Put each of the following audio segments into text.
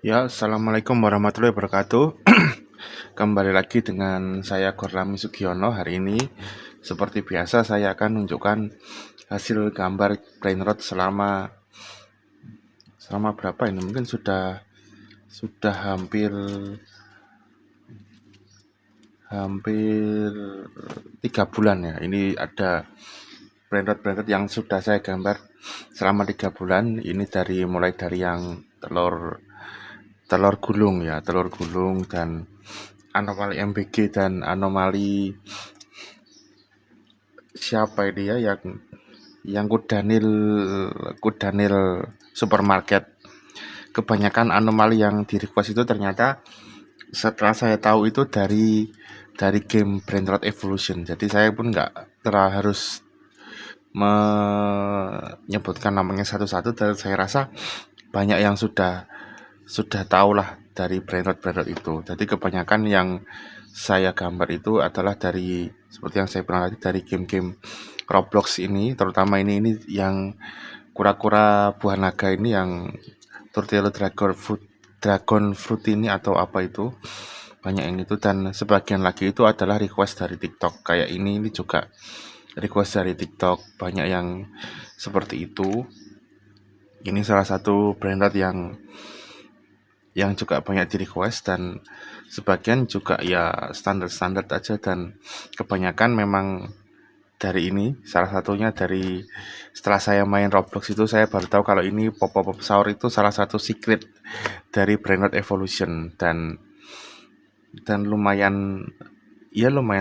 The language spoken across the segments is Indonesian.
Ya, assalamualaikum warahmatullahi wabarakatuh. Kembali lagi dengan saya Gorlami Sugiono hari ini. Seperti biasa, saya akan menunjukkan hasil gambar brainrot selama berapa ini? Mungkin sudah hampir hampir 3 bulan ya. Ini ada brainrot yang sudah saya gambar selama 3 bulan. Ini mulai dari yang telur telur gulung ya, telur gulung dan anomali MBG dan anomali siapa ini ya yang kudanil supermarket. Kebanyakan anomali yang di request itu ternyata setelah saya tahu itu dari game Brainrot Evolution. Jadi saya pun nggak terlalu harus menyebutkan namanya satu-satu, dan saya rasa banyak yang sudah tahu lah dari Brainrot itu. Jadi kebanyakan yang saya gambar itu adalah seperti yang saya bilang tadi, dari game-game Roblox ini, terutama ini yang kura-kura buah naga ini, yang Turtle Dragon Fruit ini atau apa itu, banyak yang itu. Dan sebagian lagi itu adalah request dari TikTok, kayak ini juga request dari TikTok, banyak yang seperti itu. Ini salah satu Brainrot yang juga banyak di request, dan sebagian juga ya standar-standar aja, dan kebanyakan memang dari ini. Salah satunya setelah saya main Roblox itu, saya baru tahu kalau ini pop-up sahur itu salah satu secret dari Brainrot Evolution, dan lumayan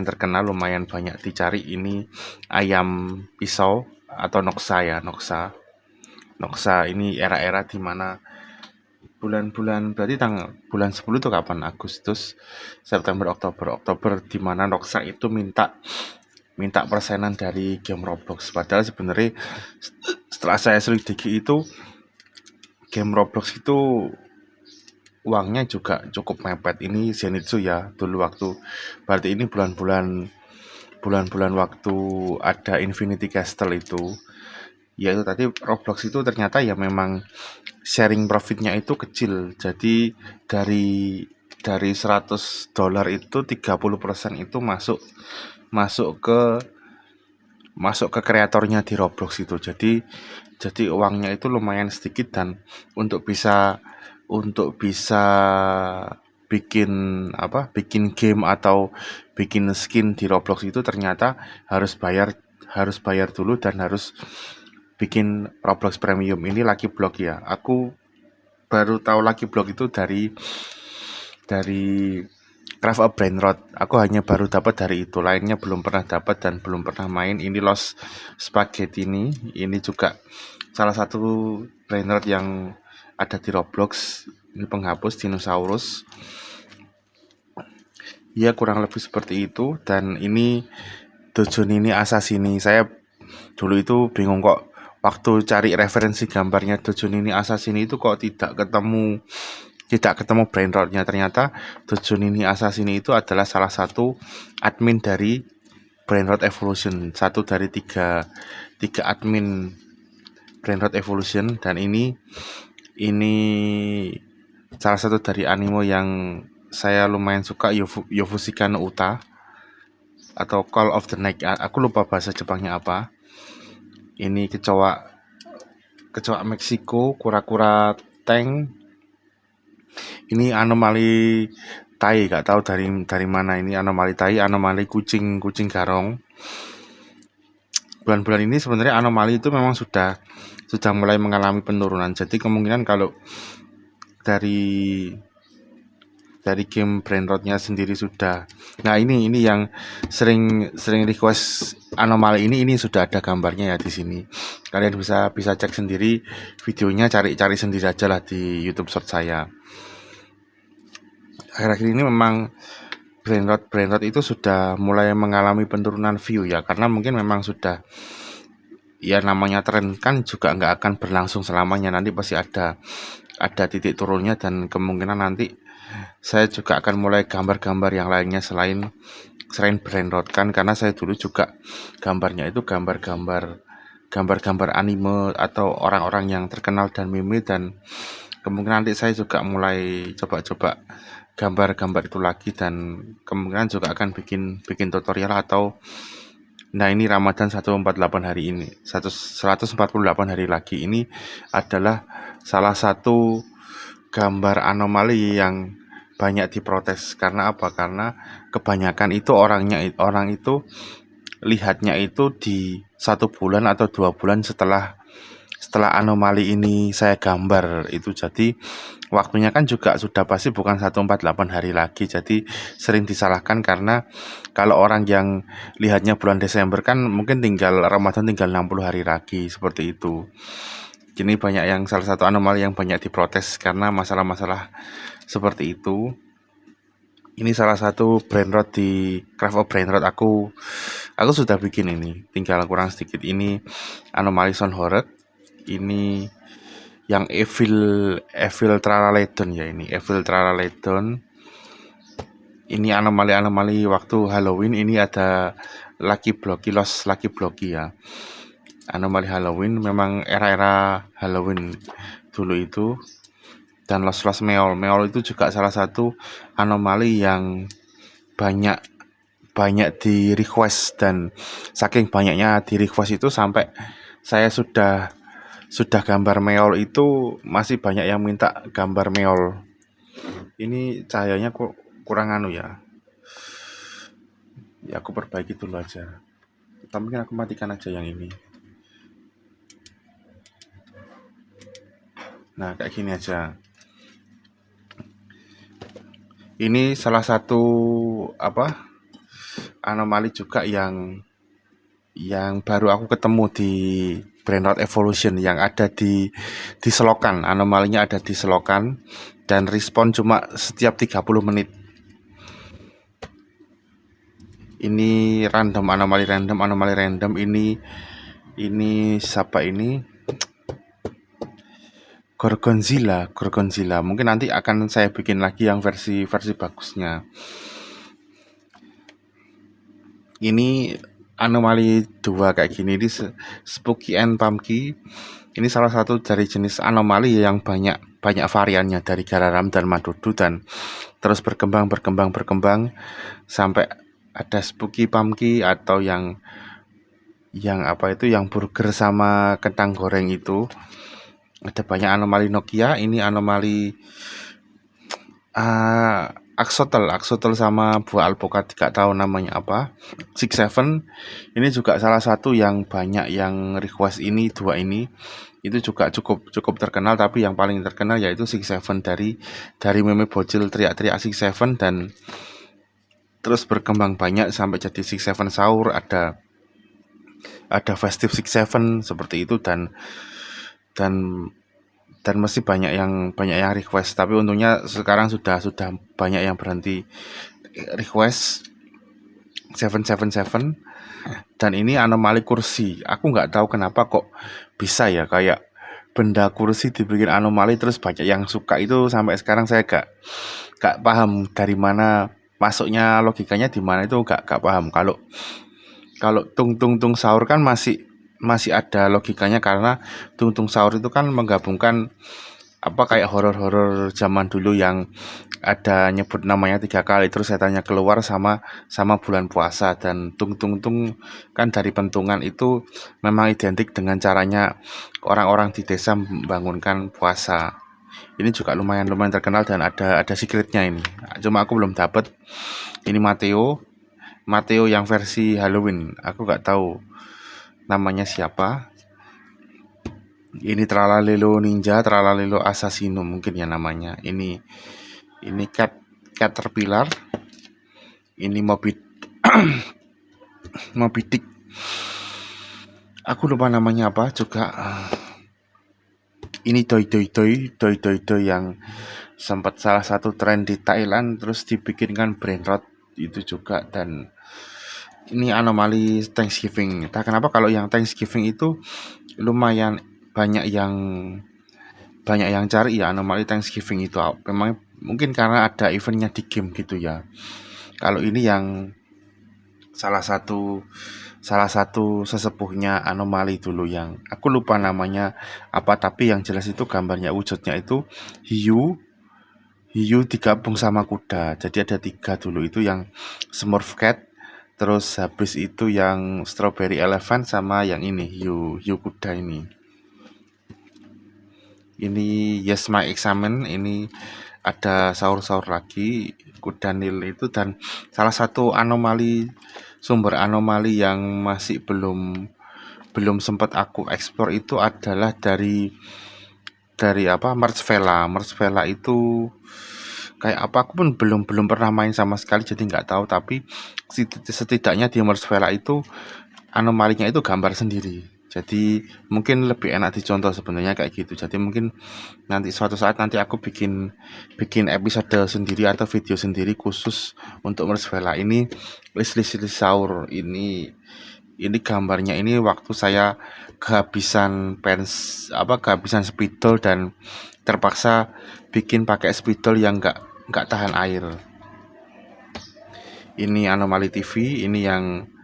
terkenal, lumayan banyak dicari. Ini ayam pisau atau Noxa ya, Noxa ini era-era dimana bulan-bulan, berarti bulan 10 itu kapan? Agustus, September, Oktober, di mana Noxa itu minta persenan dari game Roblox. Padahal sebenarnya setelah saya selidiki itu, game Roblox itu uangnya juga cukup mepet. Ini Zenitsu ya dulu waktu, berarti ini bulan-bulan waktu ada Infinity Castle itu. Ya itu tadi, Roblox itu ternyata ya memang sharing profitnya itu kecil. Jadi dari $100 itu 30% itu masuk ke kreatornya di Roblox itu. Jadi uangnya itu lumayan sedikit, dan untuk bisa bikin game atau bikin skin di Roblox itu ternyata harus bayar dulu, dan harus bikin Roblox Premium. Ini Lucky Block ya. Aku baru tahu Lucky Block itu dari Craft a Brainrot. Aku hanya baru dapat dari itu, lainnya belum pernah dapat dan belum pernah main. Ini Lost Spaghetti ini juga salah satu Brainrot yang ada di Roblox. Ini penghapus dinosaurus. Ya kurang lebih seperti itu. Dan ini Dojoni Assassini. Saya dulu itu bingung kok waktu cari referensi gambarnya Dojoni Assassini itu kok tidak ketemu Brainrotnya. Ternyata Dojoni Assassini itu adalah salah satu admin dari Brainrot Evolution, satu dari tiga admin Brainrot Evolution. Dan ini salah satu dari anime yang saya lumayan suka, Yofushika no Uta atau Call of the Night. Aku lupa bahasa Jepangnya apa. Ini kecoa Meksiko, kura-kura tank. Ini anomali tai, gak tahu dari mana ini anomali tai, anomali kucing garong. Bulan-bulan ini sebenarnya anomali itu memang sudah mulai mengalami penurunan. Jadi kemungkinan kalau dari game Brainrotnya sendiri sudah. Nah, ini yang sering request anomali ini sudah ada gambarnya ya di sini. Kalian bisa cek sendiri videonya, cari sendiri aja lah di YouTube Short saya. Akhir-akhir ini memang Brainrot itu sudah mulai mengalami penurunan view ya, karena mungkin memang sudah, ya namanya tren kan juga nggak akan berlangsung selamanya, nanti pasti ada titik turunnya. Dan kemungkinan nanti saya juga akan mulai gambar-gambar yang lainnya selain Brainrot kan, karena saya dulu juga gambarnya itu gambar-gambar anime atau orang-orang yang terkenal dan meme, dan kemungkinan nanti saya juga mulai coba-coba gambar-gambar itu lagi, dan kemungkinan juga akan bikin tutorial atau nah ini Ramadan 148 hari ini, 148 hari lagi ini adalah salah satu gambar anomali yang banyak diprotes. Karena apa? Karena kebanyakan itu orang itu lihatnya itu di 1 bulan atau 2 bulan setelah anomali ini saya gambar itu. Jadi waktunya kan juga sudah pasti bukan 148 hari lagi. Jadi sering disalahkan karena kalau orang yang lihatnya bulan Desember kan mungkin Ramadan tinggal 60 hari lagi, seperti itu. Ini banyak yang salah satu anomali yang banyak diprotes karena masalah-masalah seperti itu. Ini salah satu brain rot di Craft of Brain Rot. Aku sudah bikin ini, tinggal kurang sedikit. Ini anomali sound horror. Ini yang Evil Tralaledon ya, ini Evil Tralaledon. Ini anomali waktu Halloween. Ini ada Lucky Blocky ya. Anomali Halloween, memang era Halloween dulu itu. Dan Los Meol itu juga salah satu anomali yang banyak di request, dan saking banyaknya di request itu sampai saya sudah gambar meol itu masih banyak yang minta gambar meol. Ini cahayanya kok kurang ya. Ya aku perbaiki dulu aja. Tapi mungkin aku matikan aja yang ini. Nah, kayak gini aja. Ini salah satu anomali juga yang baru aku ketemu di Brain Rot Evolution, yang ada di selokan. Anomalinya ada di selokan dan respon cuma setiap 30 menit. Ini anomali random. Ini siapa ini? Gorgonzilla. Mungkin nanti akan saya bikin lagi yang versi bagusnya. Ini anomali 2 kayak gini, ini Spooky and Pumpkin. Ini salah satu dari jenis anomali yang banyak variannya, dari Gararam dan Madudu, dan terus berkembang sampai ada Spooky Pumpkin atau yang yang burger sama kentang goreng itu. Ada banyak anomali Nokia. Ini anomali Axolotl sama buah alpukat, gak tahu namanya apa. 67 ini juga salah satu yang banyak yang request. Ini 2 ini itu juga cukup terkenal, tapi yang paling terkenal yaitu 67 dari meme bocil teriak-teriak 67, dan terus berkembang banyak sampai jadi 67 sahur, ada festive 67 seperti itu, dan masih banyak yang request. Tapi untungnya sekarang sudah banyak yang berhenti request 777. Dan ini anomali kursi. Aku nggak tahu kenapa kok bisa ya, kayak benda kursi dibikin anomali terus banyak yang suka. Itu sampai sekarang saya gak paham dari mana masuknya, logikanya di mana, itu gak paham. Kalau tung sahur kan masih ada logikanya, karena tung sahur itu kan menggabungkan kayak horor zaman dulu yang ada nyebut namanya 3 kali terus setannya keluar sama bulan puasa. Dan tung kan dari pentungan itu memang identik dengan caranya orang-orang di desa membangunkan puasa. Ini juga lumayan terkenal dan ada secretnya ini. Cuma aku belum dapat. Ini Matteo yang versi Halloween. Aku nggak tahu namanya siapa. Ini Tralalelo Ninja, Tralalelo Assassino mungkin ya namanya. Ini Caterpillar. Ini Moby Dick. Aku lupa namanya apa juga. Ini Doi yang sempat salah satu tren di Thailand, terus dibikinkan Brain Rot itu juga. Dan ini anomali Thanksgiving. Entah kenapa kalau yang Thanksgiving itu lumayan banyak yang cari ya, anomali Thanksgiving itu. Memang mungkin karena ada eventnya di game gitu ya. Kalau ini yang salah satu salah satu sesepuhnya Anomali dulu, yang aku lupa namanya apa, tapi yang jelas itu gambarnya wujudnya itu hiu hiu digabung sama kuda. Jadi ada 3 dulu, itu yang Smurf Cat, terus habis itu yang Strawberry Elephant, sama yang ini hiu hiu kuda ini. Ini Yes My Examen, ini ada sahur-sahur lagi, kuda Nil itu, dan salah satu sumber anomali yang masih belum belum sempat aku eksplor itu adalah dari apa, Mertzvela. Mertzvela itu kayak apa, aku pun belum belum pernah main sama sekali, jadi nggak tahu, tapi setidaknya di Mertzvela itu anomalinya itu gambar sendiri. Jadi mungkin lebih enak dicontoh sebenarnya kayak gitu. Jadi mungkin nanti suatu saat nanti aku bikin bikin episode sendiri atau video sendiri khusus untuk Mertzvela ini. List sahur ini gambarnya ini waktu saya kehabisan spidol dan terpaksa bikin pakai spidol yang nggak tahan air. Ini Anomali TV, ini yang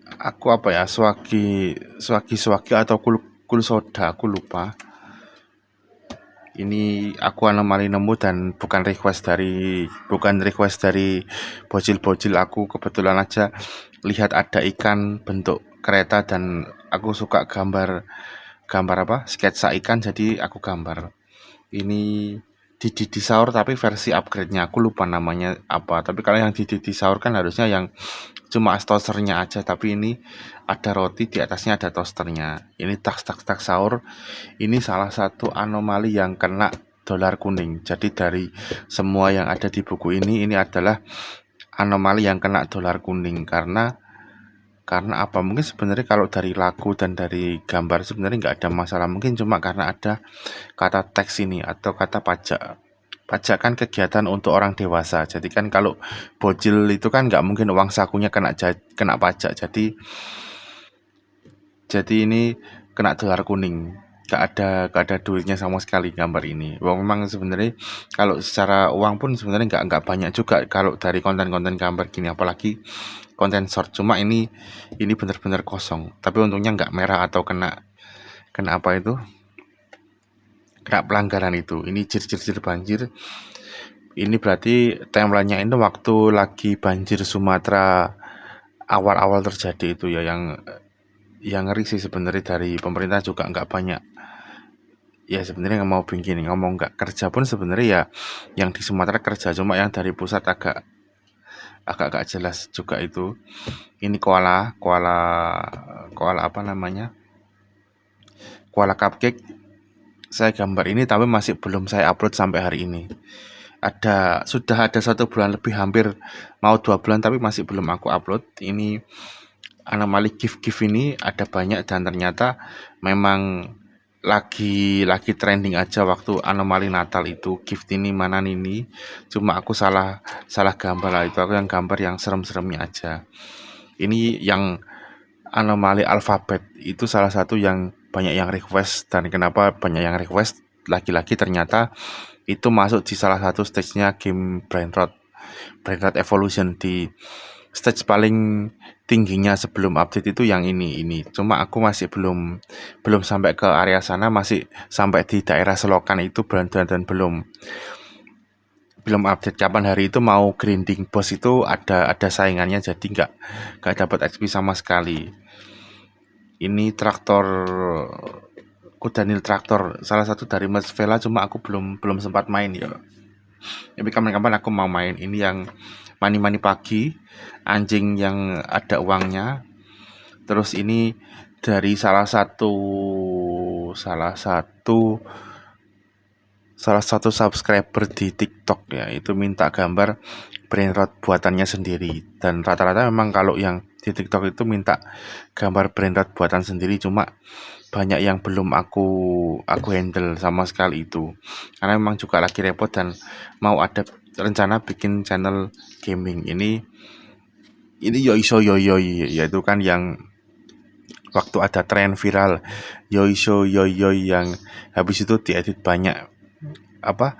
aku apa ya, swagi atau kul soda, aku lupa. Ini aku anomali nemu dan bukan request dari bocil-bocil. Aku kebetulan aja lihat ada ikan bentuk kereta dan aku suka gambar gambar apa, sketsa ikan, jadi aku gambar. Ini di sahur tapi versi upgrade-nya aku lupa namanya apa. Tapi kalau yang di sahur kan harusnya yang cuma toasternya aja, tapi ini ada roti, di atasnya ada toasternya. Ini tak sahur. Ini salah satu anomali yang kena dolar kuning. Jadi dari semua yang ada di buku ini adalah anomali yang kena dolar kuning. Karena apa? Mungkin sebenarnya kalau dari lagu dan dari gambar sebenarnya nggak ada masalah. Mungkin cuma karena ada kata teks ini atau kata pajak. Pajak kan kegiatan untuk orang dewasa. Jadi kan kalau bocil itu kan nggak mungkin uang sakunya kena pajak. Jadi ini kena dolar kuning. Gak ada duitnya sama sekali gambar ini. Wah, memang sebenarnya kalau secara uang pun sebenarnya nggak banyak juga kalau dari konten-konten gambar gini, apalagi konten short. Cuma ini benar-benar kosong. Tapi untungnya nggak merah atau kena kena apa itu, kena pelanggaran itu. Ini jir banjir. Ini berarti timelinenya itu waktu lagi banjir Sumatera awal-awal terjadi itu ya, yang ngeri sih sebenarnya. Dari pemerintah juga nggak banyak ya sebenarnya, nggak mau ngomong nggak kerja pun sebenarnya ya, yang di Sumatera kerja, cuma yang dari pusat agak agak gak jelas juga itu. Ini koala koala koala apa namanya, koala cupcake. Saya gambar ini tapi masih belum saya upload sampai hari ini. Sudah ada 1 bulan lebih, hampir mau 2 bulan, tapi masih belum aku upload. Ini anomali gift ini ada banyak dan ternyata memang lagi trending aja waktu anomali Natal itu. Gift ini mana ini, cuma aku salah gambar lah. Itu aku yang gambar yang serem-seremnya aja. Ini yang anomali alfabet itu salah satu yang banyak yang request. Dan kenapa banyak yang request, lagi-lagi ternyata itu masuk di salah satu stage-nya game Brain Rot Evolution. Di stage paling tingginya sebelum update itu yang ini. Cuma aku masih belum sampai ke area sana, masih sampai di daerah selokan itu, dan belum update. Kapan hari itu mau grinding boss itu ada saingannya, jadi nggak dapat XP sama sekali. Ini traktor Kudanil traktor, salah satu dari Mertzvela, cuma aku belum sempat main ya. Tapi kapan-kapan aku mau main. Ini yang mani pagi, anjing yang ada uangnya. Terus ini dari salah satu subscriber di TikTok ya, itu minta gambar brainrot buatannya sendiri. Dan rata-rata memang kalau yang di TikTok itu minta gambar brainrot buatan sendiri, cuma banyak yang belum aku handle sama sekali itu, karena memang juga lagi repot dan mau ada rencana bikin channel gaming. Ini Yoisho Yoyoi, yaitu kan yang waktu ada tren viral Yoisho Yoyoi, yang habis itu diedit banyak apa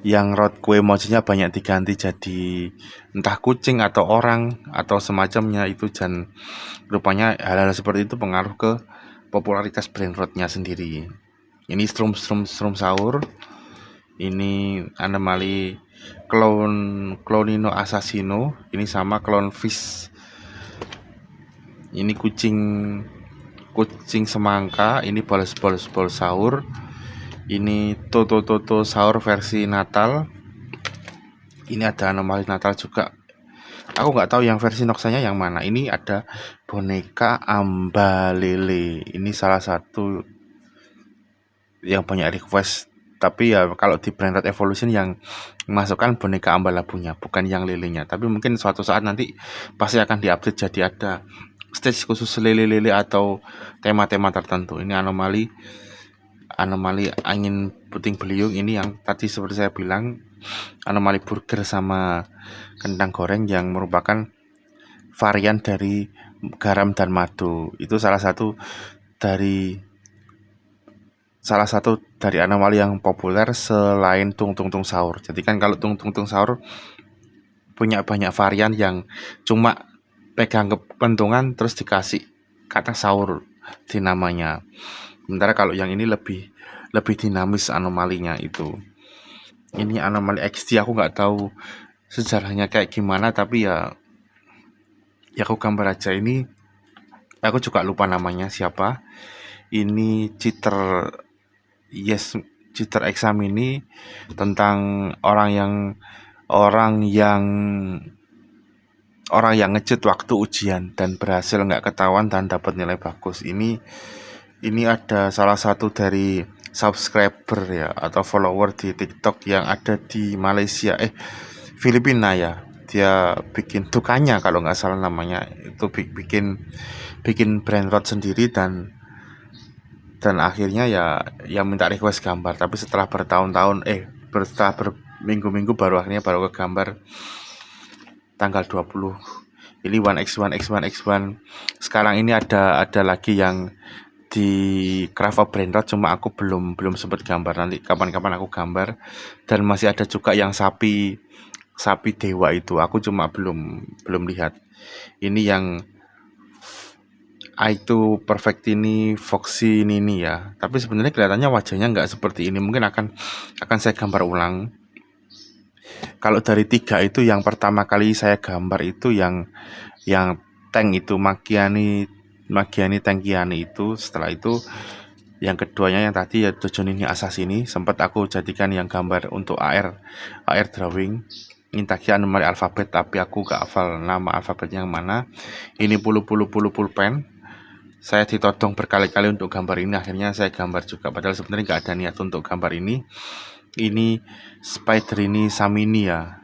yang roadku emojinya banyak diganti jadi entah kucing atau orang atau semacamnya itu, dan rupanya hal-hal seperti itu pengaruh ke popularitas brain rotnya sendiri. Ini strum sahur, ini anomali Clownino assassino, ini sama clownfish, ini kucing semangka, ini bolos sahur, ini Toto sahur versi Natal, ini ada anomali Natal juga. Aku nggak tahu yang versi Noxanya yang mana. Ini ada boneka Ambalele, ini salah satu yang banyak request. Tapi ya kalau di Brain Rot Evolution yang masukkan boneka ambalabunya, bukan yang lelenya. Tapi mungkin suatu saat nanti pasti akan diupdate jadi ada stage khusus lele-lele atau tema-tema tertentu. Ini anomali angin puting beliung, ini yang tadi seperti saya bilang anomali burger sama kentang goreng yang merupakan varian dari garam dan madu. Itu salah satu dari anomali yang populer selain tung sahur. Jadi kan kalau tung sahur punya banyak varian yang cuma pegang kepentungan terus dikasih kata sahur di namanya. Sementara kalau yang ini lebih dinamis anomalinya itu. Ini anomali XD, aku nggak tahu sejarahnya kayak gimana, tapi ya aku gambar aja. Ini aku juga lupa namanya siapa. Ini cheater exam ini tentang orang yang ngecheat waktu ujian dan berhasil nggak ketahuan dan dapat nilai bagus. Ini ada salah satu dari subscriber ya atau follower di TikTok yang ada di Malaysia, Filipina ya. Dia bikin tukanya kalau nggak salah namanya itu, bikin brain rot sendiri dan akhirnya ya minta request gambar. Tapi setelah setelah berminggu-minggu baru ke gambar tanggal 20. Ini 1x1x1x1. Sekarang ini ada lagi yang di Craft Brain Rot, cuma aku belum sempat gambar. Nanti kapan-kapan aku gambar. Dan masih ada juga yang sapi dewa itu, aku cuma belum lihat. Ini yang itu perfect ini Foxy Nini ya, tapi sebenarnya kelihatannya wajahnya nggak seperti ini. Mungkin akan saya gambar ulang. Kalau dari 3 itu yang pertama kali saya gambar itu yang tank itu Magiani Tankiani itu. Setelah itu yang keduanya yang tadi ya Nini Assassini, sempat aku jadikan yang gambar untuk AR drawing. Ini tadi anomali alfabet, tapi aku gak hafal nama alfabetnya yang mana. Ini pulpen. Saya ditodong berkali-kali untuk gambar ini, akhirnya saya gambar juga. Padahal sebenarnya nggak ada niat untuk gambar ini. Ini Spiderini Samini ya.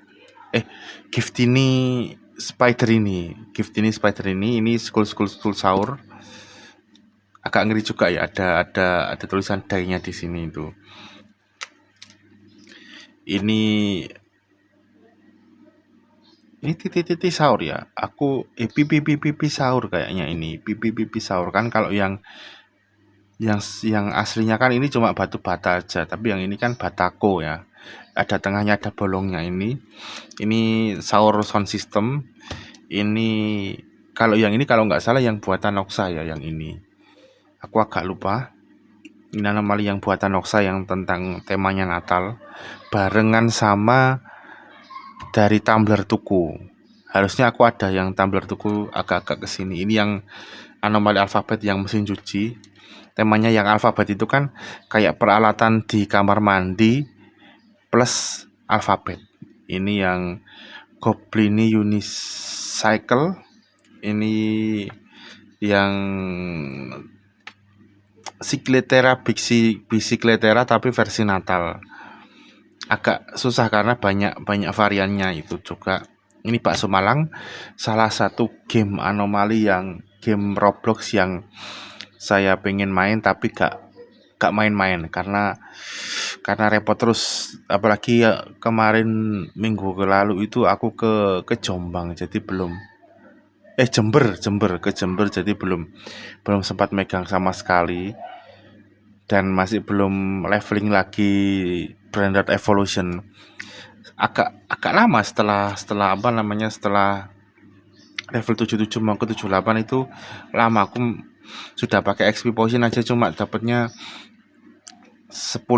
Giftini Spiderini. Ini school sahur. Agak ngeri juga ya. Ada tulisan die-nya di sini itu. Ini titik sahur ya. Aku pipi sahur kayaknya ini. Pipi sahur kan. Kalau yang aslinya kan ini cuma batu bata aja, tapi yang ini kan batako ya. Ada tengahnya, ada bolongnya. Ini sahur sound system. Ini kalau nggak salah yang buatan Noxa ya, yang ini. Aku agak lupa. Ini anomali yang buatan Noxa yang tentang temanya Natal. Barengan sama dari tumbler tuku. Harusnya aku ada yang tumbler tuku agak-agak kesini. Ini yang anomali alfabet yang mesin cuci. Temanya yang alfabet itu kan kayak peralatan di kamar mandi plus alfabet. Ini yang Goblini Unicycle. Ini yang Bicicletera tapi versi Natal. Agak susah karena banyak variannya itu juga. Ini bakso Malang, salah satu game anomali yang game Roblox yang saya pengen main tapi gak main-main karena repot terus. Apalagi ya, kemarin minggu lalu itu aku ke Jombang, jadi belum Jember jadi belum sempat megang sama sekali, dan masih belum leveling lagi Brainrot Evolution. Agak lama setelah apa namanya, setelah level 77 mau ke 78 itu lama. Aku sudah pakai XP Potion aja cuma dapatnya 10%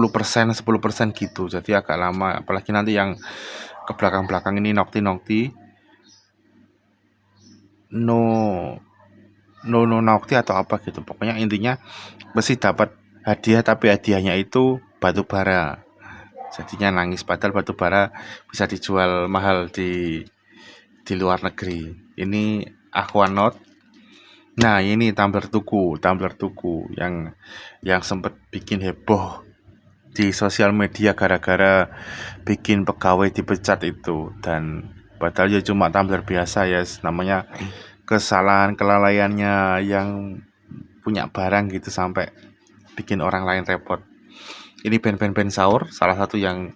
gitu, jadi agak lama. Apalagi nanti yang ke belakang-belakang ini Nocti no Nocti atau apa gitu. Pokoknya intinya mesti dapat hadiah, tapi hadiahnya itu batu bara. Jadinya nangis, padahal batu bara bisa dijual mahal di luar negeri. Ini Aquanaut. Nah, ini tumbler tuku yang sempat bikin heboh di sosial media gara-gara bikin pegawai dipecat itu. Dan padahal ya cuma tumbler biasa ya, namanya kesalahan kelalaiannya yang punya barang gitu sampai bikin orang lain repot. Ini band sahur, salah satu yang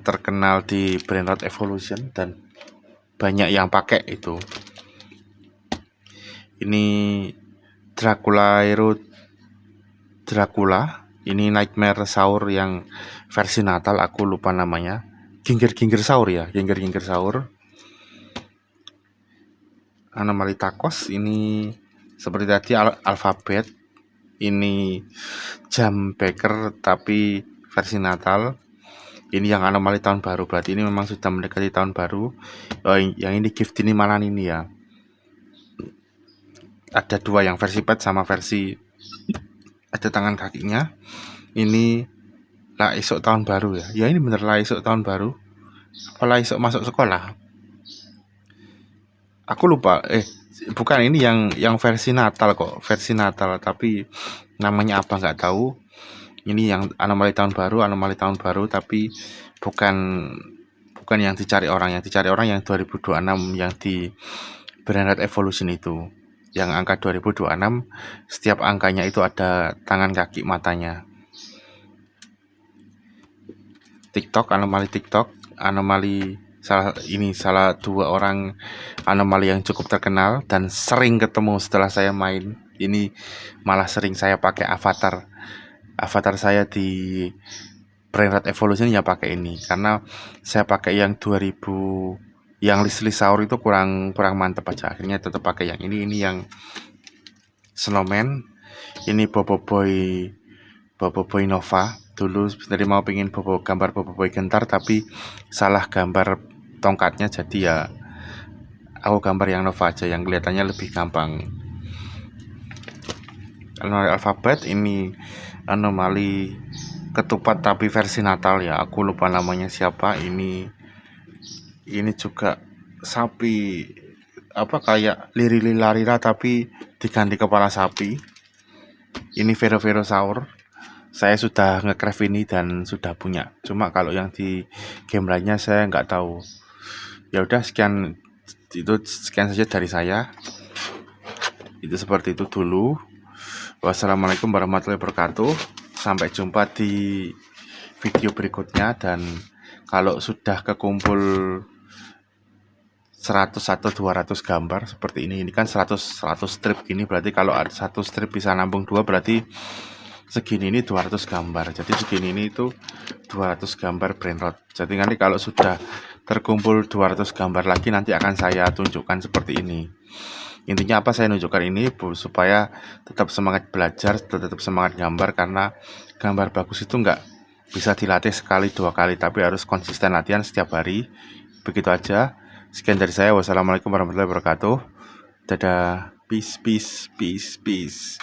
terkenal di Brainrot Evolution dan banyak yang pakai itu. Ini Dracula. Ini Nightmare Sahur yang versi Natal, aku lupa namanya. Ginger Sahur ya, Ginger Sahur. Anomali Tacos ini seperti tadi alfabet. Ini jam baker tapi versi Natal. Ini yang anomali tahun baru, berarti ini memang sudah mendekati tahun baru. Yang ini gift ini malah ini ya. Ada dua, yang versi pet sama versi ada tangan kakinya. Ini lah esok tahun baru ya. Ya ini bener lah esok tahun baru. Apalah esok masuk sekolah. Aku lupa. Bukan, ini yang versi Natal kok. Versi Natal tapi namanya apa nggak tahu. Ini yang anomali tahun baru tapi bukan yang dicari orang. Yang dicari orang yang 2026 yang di Brainrot Evolution itu. Yang angka 2026, setiap angkanya itu ada tangan, kaki, matanya. Anomali salah dua orang anomali yang cukup terkenal dan sering ketemu setelah saya main. Ini malah sering saya pakai avatar saya di Brainrot Evolution ya pakai ini, karena saya pakai yang 2000 yang list sahur itu kurang mantep aja, akhirnya tetap pakai yang ini yang Snowman. Ini Bobo Boy Nova. Dulu sebenarnya mau pengen gambar Bobo Boy gentar tapi salah gambar tongkatnya, jadi ya aku gambar yang Nova aja yang kelihatannya lebih gampang. Anomali alfabet ini anomali ketupat tapi versi Natal ya, aku lupa namanya siapa. Ini juga sapi apa kayak Lirilarira tapi diganti kepala sapi. Ini Vero Sahur. Saya sudah nge-craft ini dan sudah punya. Cuma kalau yang di game lainnya saya nggak tahu. Ya udah, sekian saja dari saya. Itu seperti itu dulu. Wassalamualaikum warahmatullahi wabarakatuh. Sampai jumpa di video berikutnya. Dan kalau sudah kekumpul 100 atau 200 gambar seperti ini kan 100 strip gini, berarti kalau ada 1 strip bisa nambung 2, berarti segini ini 200 gambar. Jadi segini ini itu 200 gambar Brainrot. Jadi nanti kalau sudah terkumpul 200 gambar lagi nanti akan saya tunjukkan seperti ini. Intinya apa saya tunjukkan ini supaya tetap semangat belajar, tetap semangat gambar, karena gambar bagus itu nggak bisa dilatih sekali 2 kali, tapi harus konsisten latihan setiap hari. Begitu aja. Sekian dari saya. Wassalamualaikum warahmatullahi wabarakatuh. Dadah. Peace.